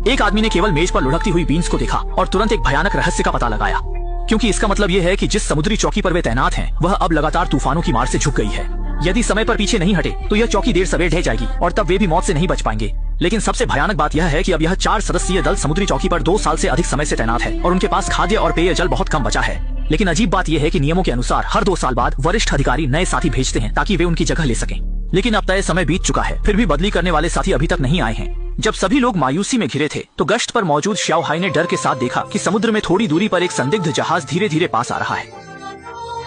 एक आदमी ने केवल मेज पर लुढ़कती हुई बीन्स को देखा और तुरंत एक भयानक रहस्य का पता लगाया, क्योंकि इसका मतलब यह है कि जिस समुद्री चौकी पर वे तैनात हैं, वह अब लगातार तूफानों की मार से झुक गई है। यदि समय पर पीछे नहीं हटे तो यह चौकी देर सवेर ढह जाएगी और तब वे भी मौत से नहीं बच पाएंगे। लेकिन सबसे भयानक बात यह है कि अब यह 4 सदस्यीय दल समुद्री चौकी पर 2 साल से अधिक समय से तैनात है और उनके पास खाद्य और पेयजल बहुत कम बचा है। लेकिन अजीब बात यह है कि नियमों के अनुसार हर 2 साल बाद वरिष्ठ अधिकारी नए साथी भेजते हैं ताकि वे उनकी जगह ले सकें। लेकिन अब तय समय बीत चुका है, फिर भी बदली करने वाले साथी अभी तक नहीं आए हैं। जब सभी लोग मायूसी में घिरे थे तो गश्त पर मौजूद श्याओ हाई ने डर के साथ देखा कि समुद्र में थोड़ी दूरी पर एक संदिग्ध जहाज धीरे धीरे पास आ रहा है।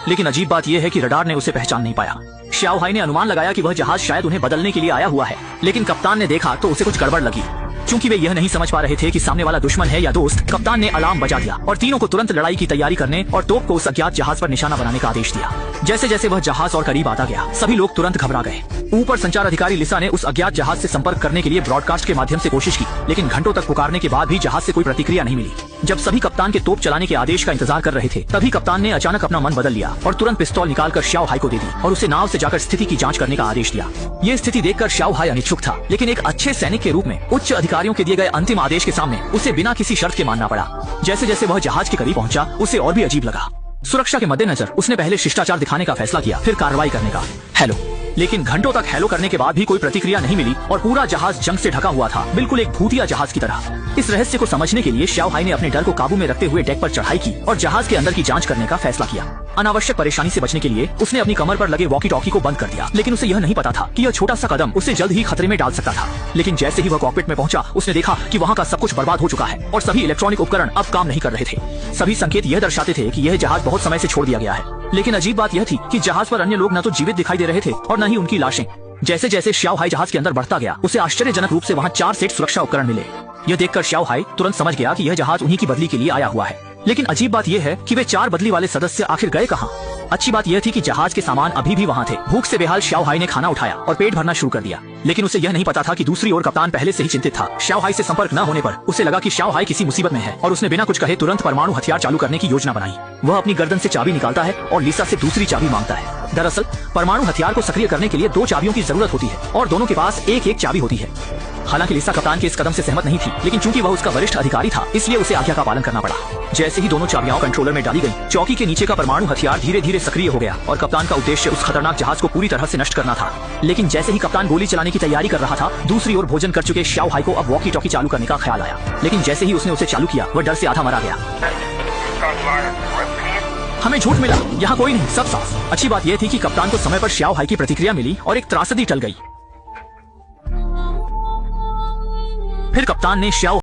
लेकिन अजीब बात यह है कि रडार ने उसे पहचान नहीं पाया। श्याओ हाई ने अनुमान लगाया कि वह जहाज शायद उन्हें बदलने के लिए आया हुआ है, लेकिन कप्तान ने देखा तो उसे कुछ गड़बड़ लगी। चूंकि वे यह नहीं समझ पा रहे थे कि सामने वाला दुश्मन है या दोस्त, कप्तान ने अलार्म बजा दिया और तीनों को तुरंत लड़ाई की तैयारी करने और तोप को उस अज्ञात जहाज पर निशाना बनाने का आदेश दिया। जैसे जैसे वह जहाज और करीब आता गया, सभी लोग तुरंत घबरा गए। ऊपर संचार अधिकारी लिसा ने उस अज्ञात जहाज से संपर्क करने के लिए ब्रॉडकास्ट के माध्यम से कोशिश की, लेकिन घंटों तक पुकारने के बाद भी जहाज से कोई प्रतिक्रिया नहीं मिली। जब सभी कप्तान के तोप चलाने के आदेश का इंतजार कर रहे थे, तभी कप्तान ने अचानक अपना मन बदल लिया और तुरंत पिस्तौल निकालकर श्याओ हाई को दे दी और उसे नाव से जाकर स्थिति की जांच करने का आदेश दिया। ये स्थिति देखकर श्याओ हाई अनिच्छुक था, लेकिन एक अच्छे सैनिक के रूप में उच्च अधिकारियों के दिए गए अंतिम आदेश के सामने उसे बिना किसी शर्त के मानना पड़ा। जैसे जैसे वह जहाज के करीब पहुंचा, उसे और भी अजीब लगा। सुरक्षा के मद्देनजर उसने पहले शिष्टाचार दिखाने का फैसला किया, फिर कार्रवाई करने का। हेलो। लेकिन घंटों तक हेलो करने के बाद भी कोई प्रतिक्रिया नहीं मिली और पूरा जहाज जंग से ढका हुआ था, बिल्कुल एक भूतिया जहाज की तरह। इस रहस्य को समझने के लिए श्याओ हाई ने अपने डर को काबू में रखते हुए डेक पर चढ़ाई की और जहाज के अंदर की जांच करने का फैसला किया। अनावश्यक परेशानी से बचने के लिए उसने अपनी कमर पर लगे वॉकी टॉकी को बंद कर दिया, लेकिन उसे यह नहीं पता था कि यह छोटा सा कदम उसे जल्द ही खतरे में डाल सकता था। लेकिन जैसे ही वह कॉकपिट में पहुंचा, उसने देखा कि वहां का सब कुछ बर्बाद हो चुका है और सभी इलेक्ट्रॉनिक उपकरण अब काम नहीं कर रहे थे। सभी संकेत यह दर्शाते थे कि यह जहाज बहुत समय से छोड़ दिया गया है। लेकिन अजीब बात यह थी कि जहाज पर अन्य लोग न तो जीवित दिखाई दे रहे थे और न ही उनकी लाशें। जैसे जैसे श्याओ हाई जहाज के अंदर बढ़ता गया, उसे आश्चर्यजनक रूप से वहां 4 सेट सुरक्षा उपकरण मिले। यह देखकर श्याओ हाई तुरंत समझ गया कि यह जहाज उन्हीं की बदली के लिए आया हुआ है। लेकिन अजीब बात यह है कि वे 4 बदली वाले सदस्य आखिर गए कहां? अच्छी बात यह थी कि जहाज के सामान अभी भी वहां थे। भूख से बेहाल श्याओ हाई ने खाना उठाया और पेट भरना शुरू कर दिया, लेकिन उसे यह नहीं पता था कि दूसरी ओर कप्तान पहले से ही चिंतित था। श्याओ हाई से संपर्क न होने पर उसे लगा कि श्याओ हाई किसी मुसीबत में है और उसने बिना कुछ कहे तुरंत परमाणु हथियार चालू करने की योजना बनाई। वह अपनी गर्दन से चाबी निकालता है और लिसा से दूसरी चाबी मांगता है। दरअसल परमाणु हथियार को सक्रिय करने के लिए 2 चाबियों की जरूरत होती है और दोनों के पास एक एक चाबी होती है। हालांकि लिसा कप्तान के इस कदम से सहमत नहीं थी, लेकिन चूंकि वह उसका वरिष्ठ अधिकारी था, इसलिए उसे आज्ञा का पालन करना पड़ा। जैसे ही दोनों चाबियां कंट्रोलर में डाली गई, चौकी के नीचे का परमाणु हथियार धीरे धीरे सक्रिय हो गया और कप्तान का उद्देश्य उस खतरनाक जहाज को पूरी तरह से नष्ट करना था। लेकिन जैसे ही कप्तान गोली चलाने की तैयारी कर रहा था, दूसरी ओर भोजन कर चुके श्याओ हाई को अब वॉकी टॉकी चालू करने का ख्याल आया। लेकिन जैसे ही उसने उसे चालू किया, वह डर से आधा मरा गया। हमें झूठ मिला, यहाँ कोई नहीं, सब साफ। अच्छी बात यह थी कि कप्तान को समय पर श्याओ हाई की प्रतिक्रिया मिली और एक त्रासदी टल गई। फिर कप्तान ने श्याओ